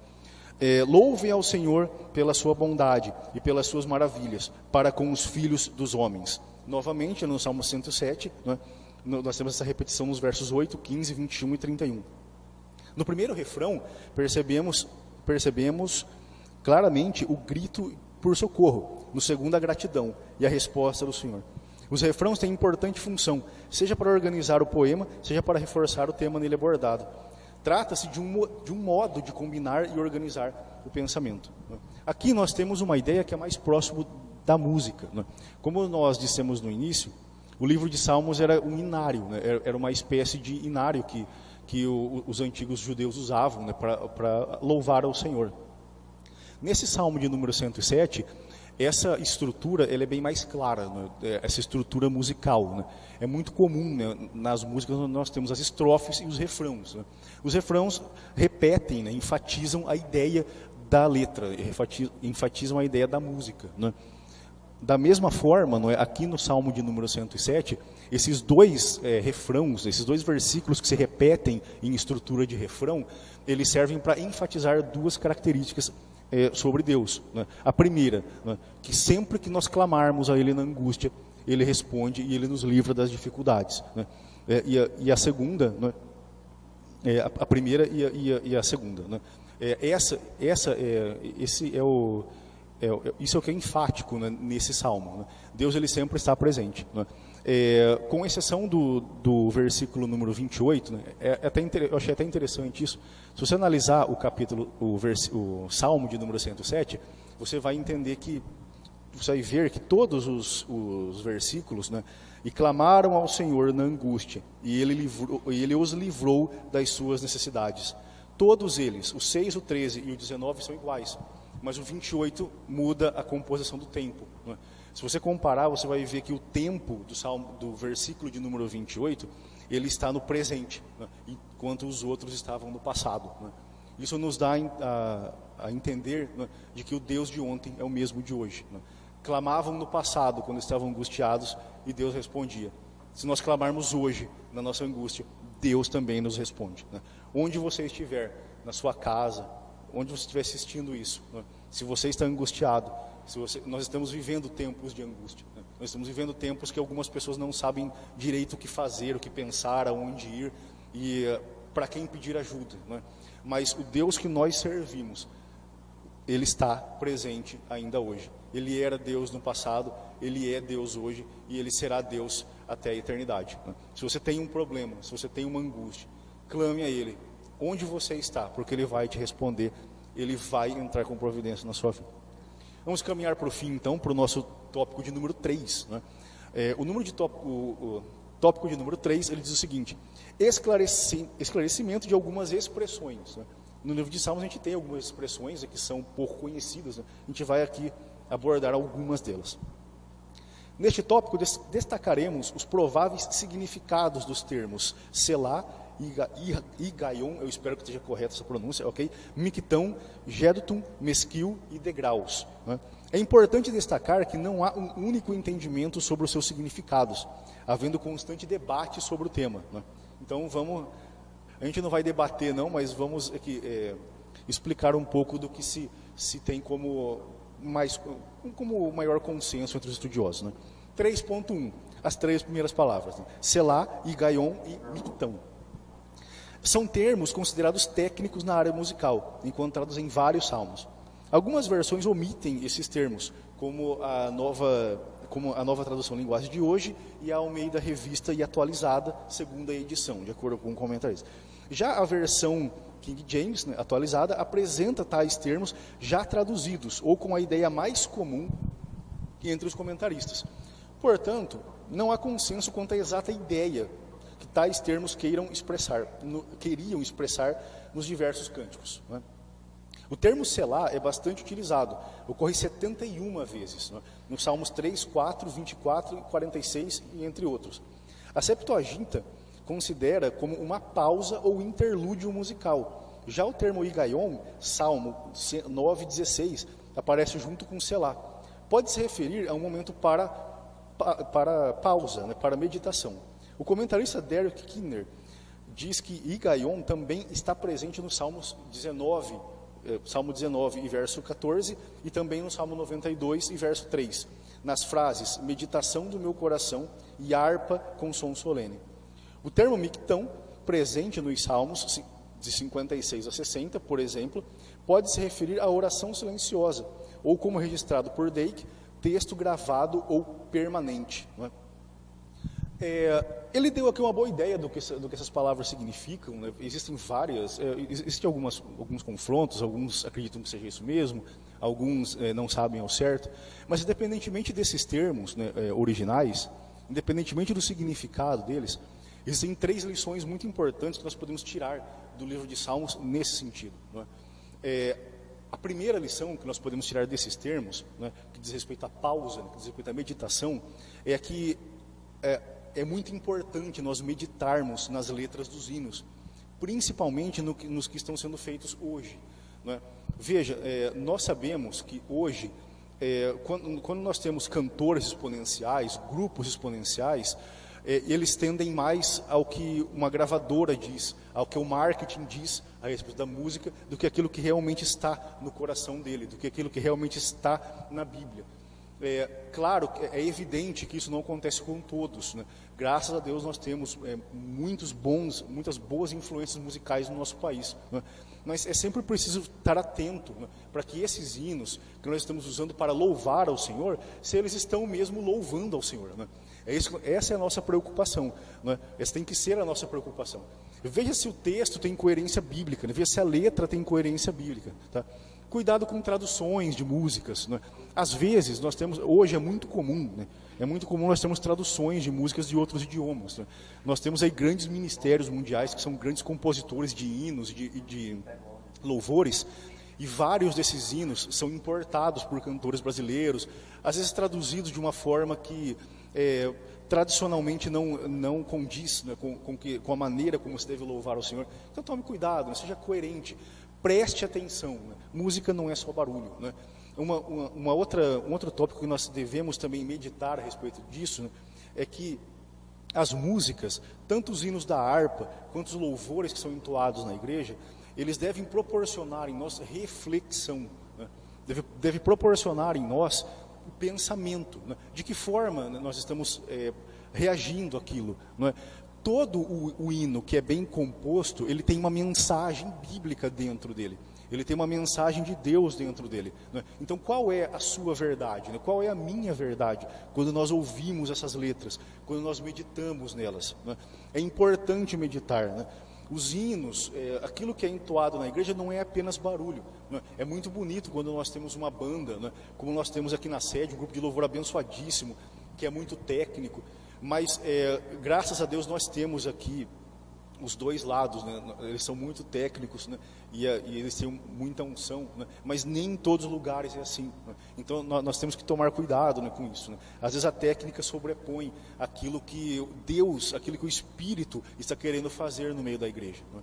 Speaker 1: Louvem ao Senhor pela sua bondade e pelas suas maravilhas para com os filhos dos homens. Novamente, no Salmo 107, né, nós temos essa repetição nos versos 8, 15, 21 e 31. No primeiro refrão, percebemos claramente o grito por socorro. No segundo, a gratidão e a resposta do Senhor. Os refrãos têm importante função, seja para organizar o poema, seja para reforçar o tema nele abordado. Trata-se de um modo de combinar e organizar o pensamento. Aqui nós temos uma ideia que é mais próximo da música. Como nós dissemos no início, o livro de Salmos era um inário, era uma espécie de inário que os antigos judeus usavam, para louvar ao Senhor. Nesse Salmo de número 107, essa estrutura ela é bem mais clara, né? Essa estrutura musical. Né? É muito comum, né, nas músicas nós temos as estrofes e os refrãos. Né? Os refrãos repetem, né, enfatizam a ideia da letra, enfatizam a ideia da música. Né? Da mesma forma, não é, aqui no Salmo de número 107, esses dois refrãos, esses dois versículos que se repetem em estrutura de refrão, eles servem para enfatizar duas características sobre Deus. Né? A primeira, né, que sempre que nós clamarmos a Ele na angústia, Ele responde e Ele nos livra das dificuldades. Né? E a segunda, né, a primeira e a segunda. Né? Isso é o que é enfático, né, nesse salmo. Né? Deus ele sempre está presente. Né? Com exceção do versículo número 28, né, eu achei até interessante isso. Se você analisar o salmo de número 107, você vai entender você vai ver que todos os versículos, né, e clamaram ao Senhor na angústia, e Ele os livrou das suas necessidades. Todos eles, o 6, o 13 e o 19 são iguais, mas o 28 muda a composição do tempo. Né? Se você comparar, você vai ver que o tempo do versículo de número 28, ele está no presente, né? Enquanto os outros estavam no passado. Né? Isso nos dá a entender, né, de que o Deus de ontem é o mesmo de hoje. Né? Clamavam no passado, quando estavam angustiados, e Deus respondia. Se nós clamarmos hoje, na nossa angústia, Deus também nos responde. Né? Onde você estiver, na sua casa, onde você estiver assistindo isso, né? Se você está angustiado, nós estamos vivendo tempos de angústia. Né? Nós estamos vivendo tempos que algumas pessoas não sabem direito o que fazer, o que pensar, aonde ir e para quem pedir ajuda. Né? Mas o Deus que nós servimos, Ele está presente ainda hoje. Ele era Deus no passado, Ele é Deus hoje e Ele será Deus até a eternidade. Se você tem um problema, se você tem uma angústia, clame a Ele, onde você está, porque Ele vai te responder, Ele vai entrar com providência na sua vida. Vamos caminhar para o fim, então, para o nosso tópico de número 3. O tópico de número 3, ele diz o seguinte: esclarecimento de algumas expressões. No livro de Salmos a gente tem algumas expressões que são pouco conhecidas, a gente vai aqui abordar algumas delas. Neste tópico destacaremos os prováveis significados dos termos Selá, Igaion, eu espero que esteja correta essa pronúncia, ok? Mictão, Jedutum, Mesquil e Degraus. É importante destacar que não há um único entendimento sobre os seus significados, havendo constante debate sobre o tema. Então a gente não vai debater não, mas vamos aqui explicar um pouco do que se tem como maior consenso entre os estudiosos. 3.1, as 3 primeiras palavras, Selá, Igaion e Mictão. São termos considerados técnicos na área musical, encontrados em vários salmos. Algumas versões omitem esses termos, como a nova tradução linguagem de hoje e a Almeida Revista e Atualizada, segunda edição, de acordo com comentaristas. Já a versão King James, atualizada, apresenta tais termos já traduzidos, ou com a ideia mais comum entre os comentaristas. Portanto, não há consenso quanto à exata ideia que tais termos queriam expressar nos diversos cânticos. O termo Selá é bastante utilizado, ocorre 71 vezes, nos Salmos 3, 4, 24, 46 e entre outros. A Septuaginta considera como uma pausa ou interlúdio musical. Já o termo Igaion, Salmo 9, 16, aparece junto com Selá. Pode se referir a um momento para pausa, para meditação. O comentarista Derek Kidner diz que Igaion também está presente no Salmo 19 e verso 14, e também no Salmo 92 e verso 3, nas frases meditação do meu coração e harpa com som solene. O termo mictão, presente nos Salmos de 56 a 60, por exemplo, pode se referir à oração silenciosa, ou como registrado por Dake, texto gravado ou permanente. Ele deu aqui uma boa ideia do que essas palavras significam. Existem várias, existem alguns confrontos, alguns acreditam que seja isso mesmo, alguns não sabem ao certo, mas independentemente desses termos originais, independentemente do significado deles, existem 3 lições muito importantes que nós podemos tirar do livro de Salmos nesse sentido. A primeira lição que nós podemos tirar desses termos, que diz respeito à pausa, que diz respeito à meditação, é que é muito importante nós meditarmos nas letras dos hinos, principalmente nos que estão sendo feitos hoje. Veja, nós sabemos que hoje, quando nós temos cantores exponenciais, grupos exponenciais, eles tendem mais ao que uma gravadora diz, ao que o marketing diz a respeito da música, do que aquilo que realmente está no coração dele, do que aquilo que realmente está na Bíblia. Claro, é evidente que isso não acontece com todos. Graças a Deus nós temos muitas boas influências musicais no nosso país. Mas é sempre preciso estar atento para que esses hinos que nós estamos usando para louvar ao Senhor, se eles estão mesmo louvando ao Senhor. Essa é a nossa preocupação. Essa tem que ser a nossa preocupação. Veja se o texto tem coerência bíblica, veja se a letra tem coerência bíblica. Tá? Cuidado com traduções de músicas. Às vezes, hoje é muito comum nós termos traduções de músicas de outros idiomas. Nós temos aí grandes ministérios mundiais que são grandes compositores de hinos e de louvores, e vários desses hinos são importados por cantores brasileiros, às vezes traduzidos de uma forma que tradicionalmente não condiz com a maneira como se deve louvar ao Senhor. Então tome cuidado, seja coerente. Preste atenção, música não é só barulho. Um outro tópico que nós devemos também meditar a respeito disso, é que as músicas, tanto os hinos da harpa, quanto os louvores que são entoados na igreja, eles devem proporcionar em nós reflexão, deve proporcionar em nós o pensamento, de que forma nós estamos reagindo àquilo. Todo o hino que é bem composto, ele tem uma mensagem bíblica dentro dele. Ele tem uma mensagem de Deus dentro dele, né? Então, qual é a sua verdade, né? Qual é a minha verdade quando nós ouvimos essas letras, quando nós meditamos nelas, né? É importante meditar, né? Os hinos, aquilo que é entoado na igreja não é apenas barulho, né? É muito bonito quando nós temos uma banda, né? Como nós temos aqui na sede, um grupo de louvor abençoadíssimo, que é muito técnico, mas graças a Deus nós temos aqui os dois lados, né? Eles são muito técnicos, né? E eles têm muita unção, né? Mas nem em todos os lugares é assim, né? Então nós temos que tomar cuidado, né, com isso, né? Às vezes a técnica sobrepõe aquilo que Deus, aquilo que o Espírito está querendo fazer no meio da igreja, né?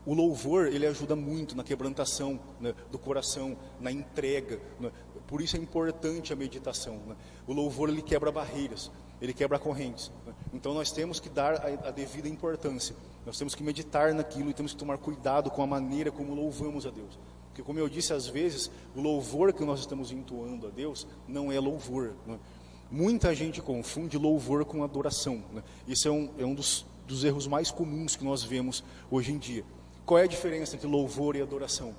Speaker 1: O louvor, ele ajuda muito na quebrantação, né, do coração, na entrega, né? Por isso é importante a meditação, né? O louvor, ele quebra barreiras, ele quebra correntes, né? Então nós temos que dar a devida importância, nós temos que meditar naquilo e temos que tomar cuidado com a maneira como louvamos a Deus. Porque, como eu disse, às vezes, o louvor que nós estamos entoando a Deus não é louvor, né? Muita gente confunde louvor com adoração, né? Isso é um dos erros mais comuns que nós vemos hoje em dia. Qual é a diferença entre louvor e adoração?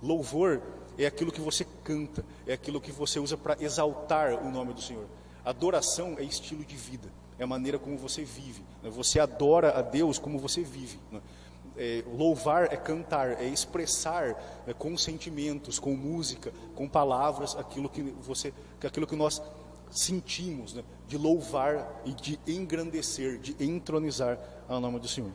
Speaker 1: Louvor é aquilo que você canta, é aquilo que você usa para exaltar o nome do Senhor. Adoração é estilo de vida, é a maneira como você vive, né? Você adora a Deus como você vive, né? Louvar é cantar, é expressar, né, com sentimentos, com música, com palavras, aquilo que nós sentimos, né, de louvar e de engrandecer, de entronizar o nome do Senhor.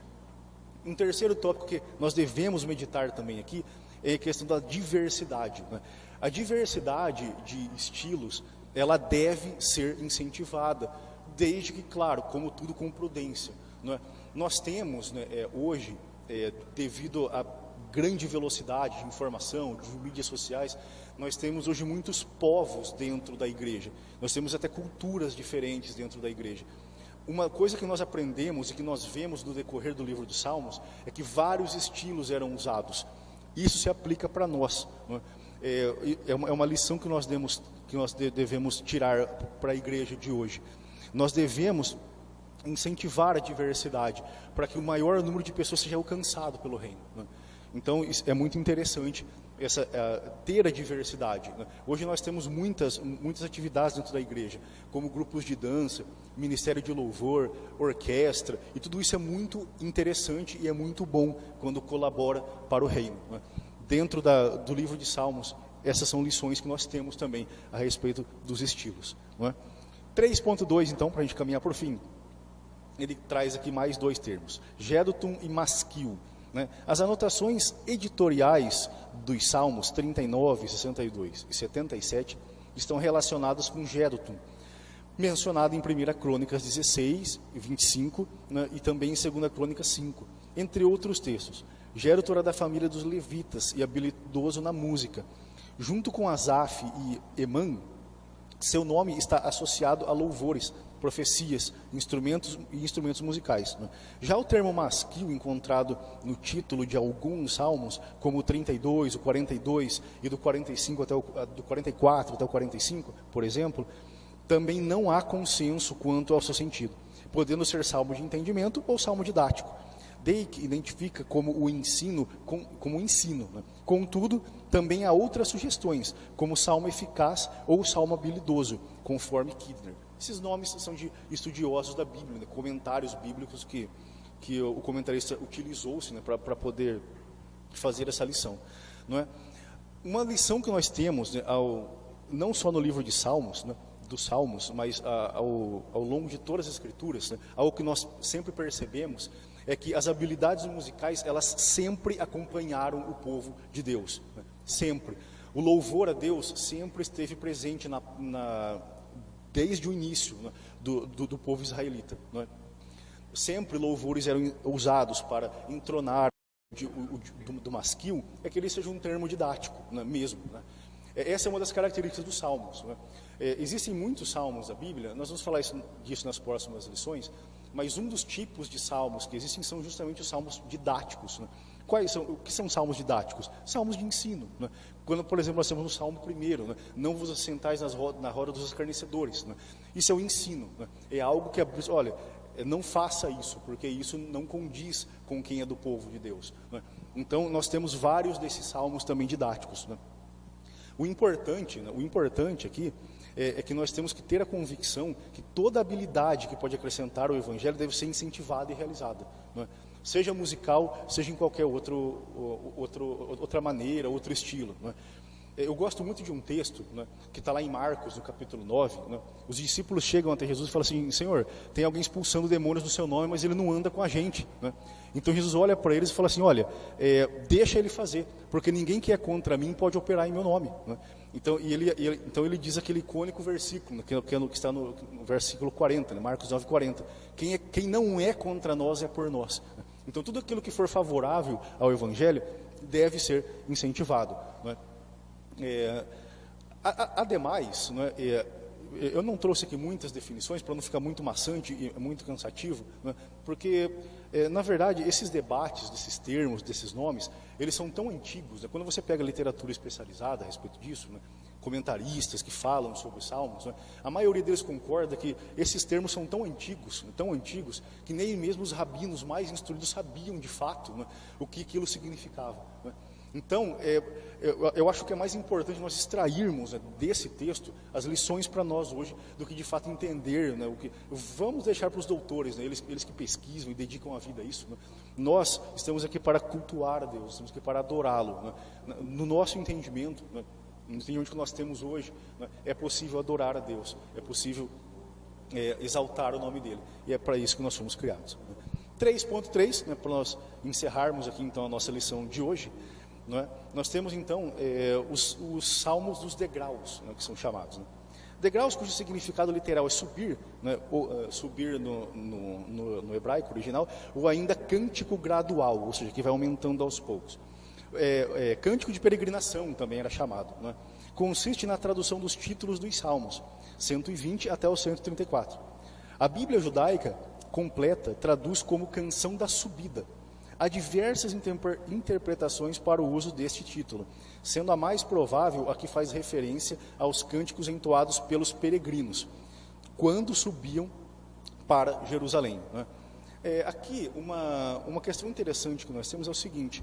Speaker 1: Um terceiro tópico que nós devemos meditar também aqui é a questão da diversidade, né? A diversidade de estilos, ela deve ser incentivada, desde que, claro, como tudo, com prudência, né? Nós temos, né, hoje, devido à grande velocidade de informação, de mídias sociais, nós temos hoje muitos povos dentro da igreja, nós temos até culturas diferentes dentro da igreja. Uma coisa que nós aprendemos e que nós vemos no decorrer do livro dos Salmos é que vários estilos eram usados. Isso se aplica para nós, né? É uma lição que nós devemos tirar para a igreja de hoje. Nós devemos incentivar a diversidade para que o maior número de pessoas seja alcançado pelo reino, né? Então, é muito interessante ter a diversidade, né? Hoje nós temos muitas atividades dentro da igreja, como grupos de dança, ministério de louvor, orquestra, e tudo isso é muito interessante e é muito bom quando colabora para o reino, né? Dentro do livro de Salmos, essas são lições que nós temos também a respeito dos estilos, não é? 3.2, então, para a gente caminhar por fim, ele traz aqui mais dois termos, Jedutum e Masquil, né? As anotações editoriais dos Salmos 39, 62 e 77 estão relacionadas com Jedutum, mencionado em 1 Crônicas 16 e 25, né? E também em 2 Crônicas 5, entre outros textos. Jedutum era da família dos levitas e habilidoso na música. Junto com Asaf e Emã, seu nome está associado a louvores, profecias, instrumentos musicais, né? Já o termo masquil, encontrado no título de alguns salmos, como o 32, o 42 e do 45 do 44 até o 45, por exemplo, também não há consenso quanto ao seu sentido, podendo ser salmo de entendimento ou salmo didático. Dake identifica como o ensino, né? Contudo, também há outras sugestões, como salmo eficaz ou salmo habilidoso, conforme Kidner. Esses nomes são de estudiosos da Bíblia, né? Comentários bíblicos que o comentarista utilizou-se, né, para poder fazer essa lição, não é? Uma lição que nós temos, né, não só no livro de Salmos, né, dos Salmos, mas ao longo de todas as Escrituras, né, algo que nós sempre percebemos é que as habilidades musicais, elas sempre acompanharam o povo de Deus, né? Sempre. O louvor a Deus sempre esteve presente desde o início, né, do povo israelita, né? Sempre louvores eram usados para entronar do masquil, é que ele seja um termo didático, né, mesmo, né? Essa é uma das características dos salmos, né? Existem muitos salmos da Bíblia, nós vamos falar disso nas próximas lições, mas um dos tipos de salmos que existem são justamente os salmos didáticos, né? O que são salmos didáticos? Salmos de ensino, né? Quando, por exemplo, nós temos no Salmo 1, né? Não vos assentais na roda dos escarnecedores, né? Isso é o ensino, né? É algo que, olha, não faça isso, porque isso não condiz com quem é do povo de Deus, né? Então, nós temos vários desses salmos também didáticos, né? O importante aqui é que nós temos que ter a convicção que toda habilidade que pode acrescentar ao Evangelho deve ser incentivada e realizada, né? Seja musical, seja em qualquer outra maneira, outro estilo, né? Eu gosto muito de um texto, né, que está lá em Marcos, no capítulo 9. Né, os discípulos chegam até Jesus e falam assim: Senhor, tem alguém expulsando demônios no seu nome, mas ele não anda com a gente, né? Então Jesus olha para eles e fala assim: olha, deixa ele fazer, porque ninguém que é contra mim pode operar em meu nome, né? Então ele diz aquele icônico versículo, que está no versículo 40, né, Marcos 9, 40. Quem não é contra nós é por nós. Então tudo aquilo que for favorável ao Evangelho deve ser incentivado, né? Ademais, né, eu não trouxe aqui muitas definições para não ficar muito maçante e muito cansativo, né, porque, na verdade, esses debates, desses termos, desses nomes, eles são tão antigos, né, quando você pega literatura especializada a respeito disso, né, comentaristas que falam sobre os salmos, né, a maioria deles concorda que esses termos são tão antigos, que nem mesmo os rabinos mais instruídos sabiam de fato, né, o que aquilo significava, né. Então, eu acho que é mais importante nós extrairmos, né, desse texto as lições para nós hoje, do que de fato entender, né, vamos deixar para os doutores, né, eles que pesquisam e dedicam a vida a isso, né. Nós estamos aqui para cultuar a Deus, estamos aqui para adorá-lo, né. No nosso entendimento, né, no entendimento que nós temos hoje, né, é possível adorar a Deus, é possível exaltar o nome dele, e é para isso que nós fomos criados, né. 3.3, né, para nós encerrarmos aqui então a nossa lição de hoje, não é? Nós temos então os salmos dos degraus, né, que são chamados, né? Degraus cujo significado literal é subir, né, subir no hebraico original, ou ainda cântico gradual, ou seja, que vai aumentando aos poucos. Cântico de peregrinação também era chamado, né? Consiste na tradução dos títulos dos salmos, 120 até o 134. A Bíblia judaica completa traduz como canção da subida. Há diversas interpretações para o uso deste título, sendo a mais provável a que faz referência aos cânticos entoados pelos peregrinos, quando subiam para Jerusalém, né? Aqui, uma questão interessante que nós temos é o seguinte: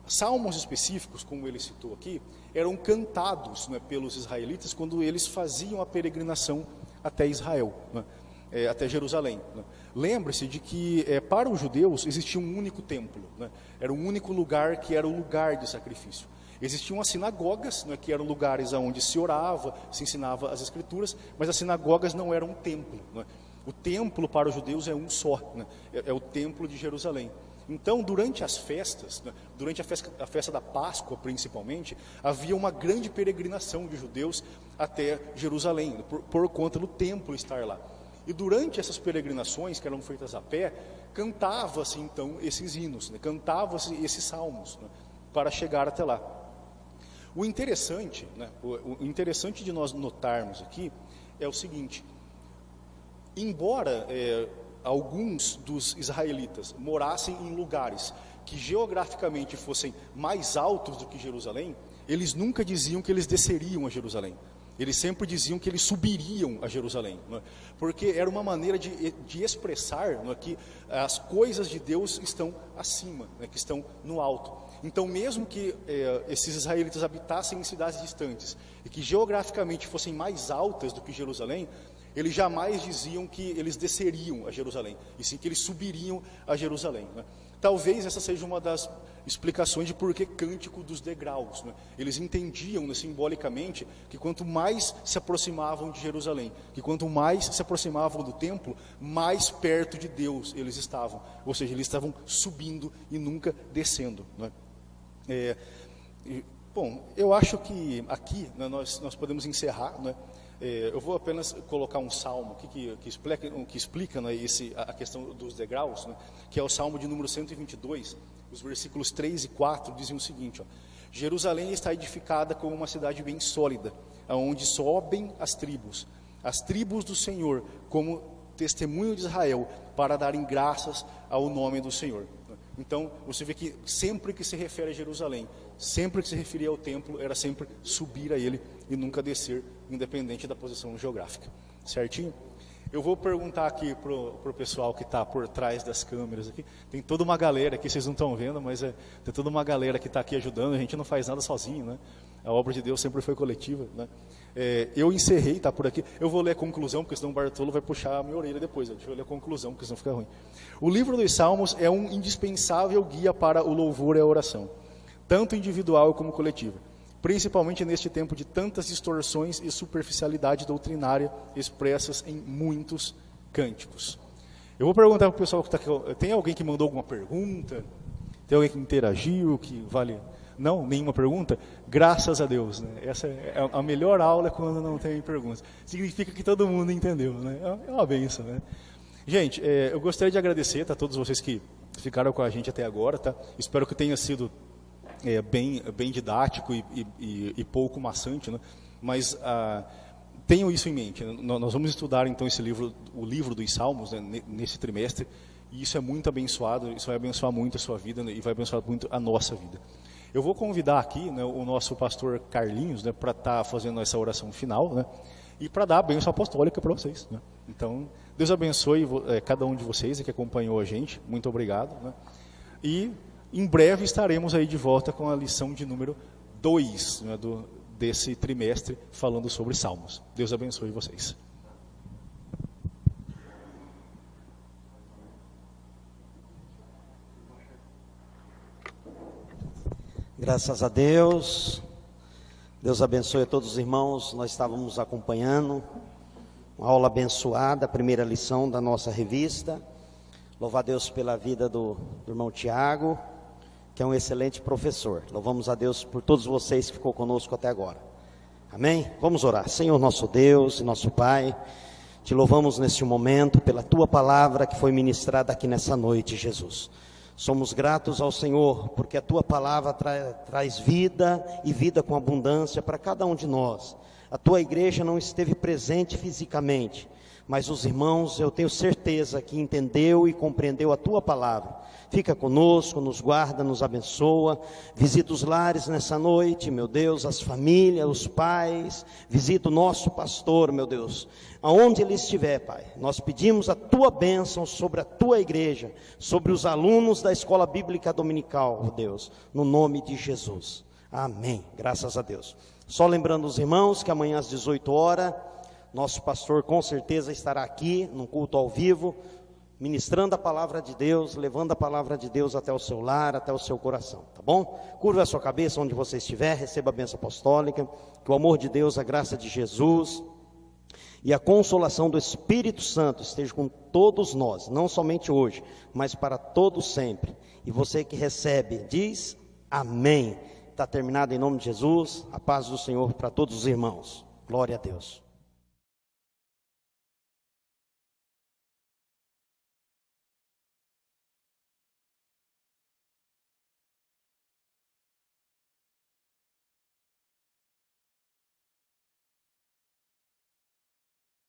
Speaker 1: salmos específicos, como ele citou aqui, eram cantados, né, pelos israelitas quando eles faziam a peregrinação até Israel, né, até Jerusalém, né. Lembre-se de que para os judeus existia um único templo, né? Era um único lugar que era o lugar de sacrifício. Existiam as sinagogas, né, que eram lugares onde se orava, se ensinava as escrituras, mas as sinagogas não eram um templo, né? O templo para os judeus é um só, né? É o templo de Jerusalém. Então, durante as festas, né, durante a festa da Páscoa principalmente, havia uma grande peregrinação de judeus até Jerusalém, né, por conta do templo estar lá. E durante essas peregrinações, que eram feitas a pé, cantava-se então esses hinos, né? Cantava-se esses salmos, né, para chegar até lá. O interessante, né, o interessante de nós notarmos aqui é o seguinte: embora alguns dos israelitas morassem em lugares que geograficamente fossem mais altos do que Jerusalém, eles nunca diziam que eles desceriam a Jerusalém. Eles sempre diziam que eles subiriam a Jerusalém, né? Porque era uma maneira de expressar, né, que as coisas de Deus estão acima, né, que estão no alto. Então, mesmo que esses israelitas habitassem em cidades distantes e que geograficamente fossem mais altas do que Jerusalém, eles jamais diziam que eles desceriam a Jerusalém, e sim que eles subiriam a Jerusalém, né? Talvez essa seja uma das explicações de por que cântico dos degraus, né? Eles entendiam, né, simbolicamente, que quanto mais se aproximavam de Jerusalém, que quanto mais se aproximavam do templo, mais perto de Deus eles estavam. Ou seja, eles estavam subindo e nunca descendo, né? Bom, eu acho que aqui, né, nós podemos encerrar, né? Eu vou apenas colocar um salmo aqui que explica, né, a questão dos degraus, né, que é o salmo de número 122, os versículos 3 e 4 dizem o seguinte: ó: Jerusalém está edificada como uma cidade bem sólida, aonde sobem as tribos do Senhor, como testemunho de Israel, para darem graças ao nome do Senhor. Então, você vê que sempre que se refere a Jerusalém, sempre que se referia ao templo, era sempre subir a ele e nunca descer, independente da posição geográfica. Certinho? Eu vou perguntar aqui pro pessoal que está por trás das câmeras aqui. Tem toda uma galera aqui, vocês não estão vendo, mas tem toda uma galera que está aqui ajudando. A gente não faz nada sozinho, né? A obra de Deus sempre foi coletiva, né? Eu encerrei, tá por aqui. Eu vou ler a conclusão, porque senão o Bartolo vai puxar a minha orelha depois. Deixa eu ler a conclusão, porque senão fica ruim. O livro dos Salmos é um indispensável guia para o louvor e a oração, tanto individual como coletiva, principalmente neste tempo de tantas distorções e superficialidade doutrinária expressas em muitos cânticos. Eu vou perguntar para o pessoal que está aqui, tem alguém que mandou alguma pergunta? Tem alguém que interagiu, que vale... Não? Nenhuma pergunta? Graças a Deus, né? Essa é a melhor aula quando não tem perguntas. Significa que todo mundo entendeu, né? É uma benção, né? Gente, eu gostaria de agradecer, tá, a todos vocês que ficaram com a gente até agora, tá? Espero que tenha sido bem didático e pouco maçante, né? Mas tenham isso em mente. Nós vamos estudar então esse livro, o livro dos Salmos, né, nesse trimestre, e isso é muito abençoado, isso vai abençoar muito a sua vida, né, e vai abençoar muito a nossa vida. Eu vou convidar aqui, né, o nosso pastor Carlinhos, né, para estar fazendo essa oração final, né, e para dar a bênção apostólica para vocês, né? Então, Deus abençoe cada um de vocês que acompanhou a gente, muito obrigado, né? E em breve estaremos aí de volta com a lição de número 2, né, desse trimestre, falando sobre Salmos. Deus abençoe vocês.
Speaker 2: Graças a Deus. Deus abençoe a todos os irmãos. Nós estávamos acompanhando uma aula abençoada, a primeira lição da nossa revista. Louvar a Deus pela vida do irmão Tiago, que é um excelente professor. Louvamos a Deus por todos vocês que ficou conosco até agora. Amém? Vamos orar. Senhor nosso Deus e nosso Pai, te louvamos neste momento pela tua palavra que foi ministrada aqui nessa noite, Jesus. Somos gratos ao Senhor, porque a tua palavra traz vida e vida com abundância para cada um de nós. A tua igreja não esteve presente fisicamente, mas os irmãos, eu tenho certeza que entendeu e compreendeu a tua palavra. Fica conosco, nos guarda, nos abençoa. Visita os lares nessa noite, meu Deus, as famílias, os pais. Visita o nosso pastor, meu Deus, aonde ele estiver, Pai. Nós pedimos a tua bênção sobre a tua igreja, sobre os alunos da Escola Bíblica Dominical, ó Deus, no nome de Jesus. Amém. Graças a Deus. Só lembrando os irmãos que amanhã às 18 horas, nosso pastor com certeza estará aqui, num culto ao vivo, ministrando a palavra de Deus, levando a palavra de Deus até o seu lar, até o seu coração, tá bom? Curva a sua cabeça onde você estiver, receba a bênção apostólica, que o amor de Deus, a graça de Jesus e a consolação do Espírito Santo esteja com todos nós, não somente hoje, mas para todos sempre. E você que recebe, diz amém. Está terminado em nome de Jesus, a paz do Senhor para todos os irmãos. Glória a Deus.